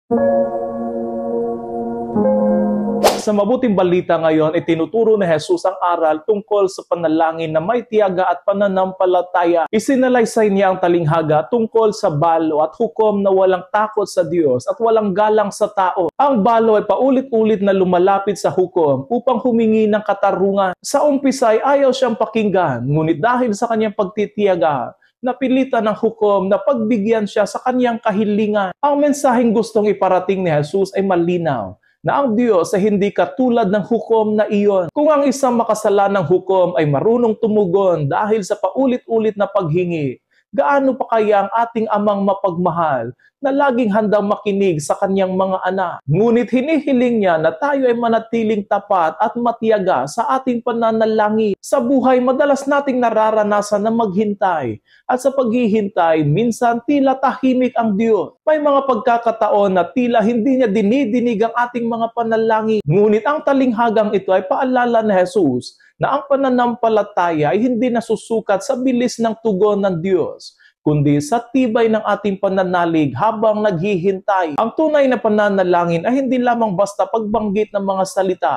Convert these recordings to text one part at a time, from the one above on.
Sa mabuting balita ngayon, itinuturo ni Jesus ang aral tungkol sa panalangin na may tiyaga at pananampalataya. Isinalaysay niya ang talinghaga tungkol sa balo at hukom na walang takot sa Diyos at walang galang sa tao. Ang balo ay paulit-ulit na lumalapit sa hukom upang humingi ng katarungan. Sa umpisa ay ayaw siyang pakinggan, ngunit dahil sa kanyang pagtitiyaga, napilitan ng hukom na pagbigyan siya sa kanyang kahilingan. Ang mensaheng gustong iparating ni Jesus ay malinaw, na ang Diyos ay hindi katulad ng hukom na iyon. Kung ang isang makasalanang hukom ay marunong tumugon dahil sa paulit-ulit na paghingi, gaano pa kaya ang ating amang mapagmahal na laging handang makinig sa kanyang mga anak? Ngunit hinihiling niya na tayo ay manatiling tapat at matiyaga sa ating pananalangin. Sa buhay, madalas nating nararanasan na maghintay. At sa paghihintay, minsan tila tahimik ang Diyos. May mga pagkakataon na tila hindi niya dinidinig ang ating mga panalangin. Ngunit ang talinghagang ito ay paalala ni Jesus na ang pananampalataya ay hindi nasusukat sa bilis ng tugon ng Diyos, kundi sa tibay ng ating pananalig habang naghihintay. Ang tunay na pananalangin ay hindi lamang basta pagbanggit ng mga salita,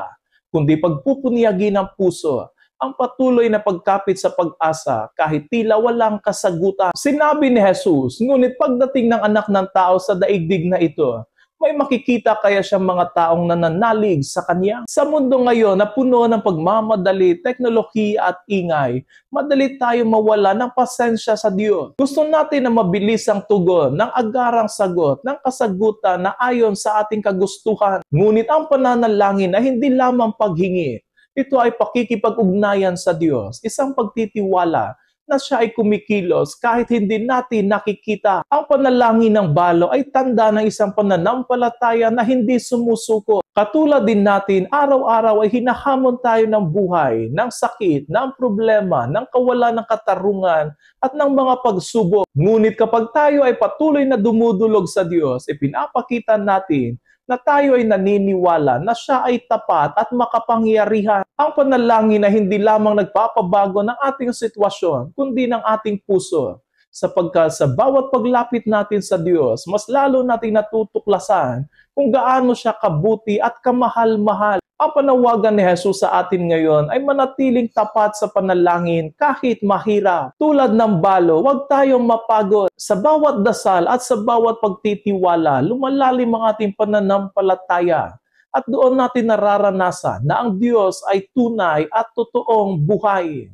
kundi pagpupunyagi ng puso, ang patuloy na pagkapit sa pag-asa kahit tila walang kasagutan. Sinabi ni Jesus, ngunit pagdating ng anak ng tao sa daigdig na ito, may makikita kaya siyang mga taong nananalig sa kanya? Sa mundo ngayon na puno ng pagmamadali, teknolohiya at ingay, madali tayo mawala ng pasensya sa Diyos. Gusto natin na mabilis ang tugon, ng agarang sagot, ng kasagutan na ayon sa ating kagustuhan. Ngunit ang pananalangin ay hindi lamang paghingi. Ito ay pakikipag-ugnayan sa Diyos, isang pagtitiwala na siya ay kumikilos kahit hindi natin nakikita. Ang panalangin ng balo ay tanda ng isang pananampalataya na hindi sumusuko. Katulad din natin, araw-araw ay hinahamon tayo ng buhay, ng sakit, ng problema, ng kawalan ng katarungan at ng mga pagsubok. Ngunit kapag tayo ay patuloy na dumudulog sa Diyos, ipinapakita natin na tayo ay naniniwala na siya ay tapat at makapangyarihan. Ang panalangin na hindi lamang nagpapabago ng ating sitwasyon, kundi ng ating puso. Sapagkat sa bawat paglapit natin sa Diyos, mas lalo nating natutuklasan kung gaano siya kabuti at kamahal-mahal. Ang panawagan ni Jesus sa atin ngayon ay manatiling tapat sa panalangin kahit mahirap. Tulad ng balo, huwag tayong mapagod. Sa bawat dasal at sa bawat pagtitiwala, lumalalim ang ating pananampalataya. At doon natin nararanasan na ang Diyos ay tunay at totoong buhay.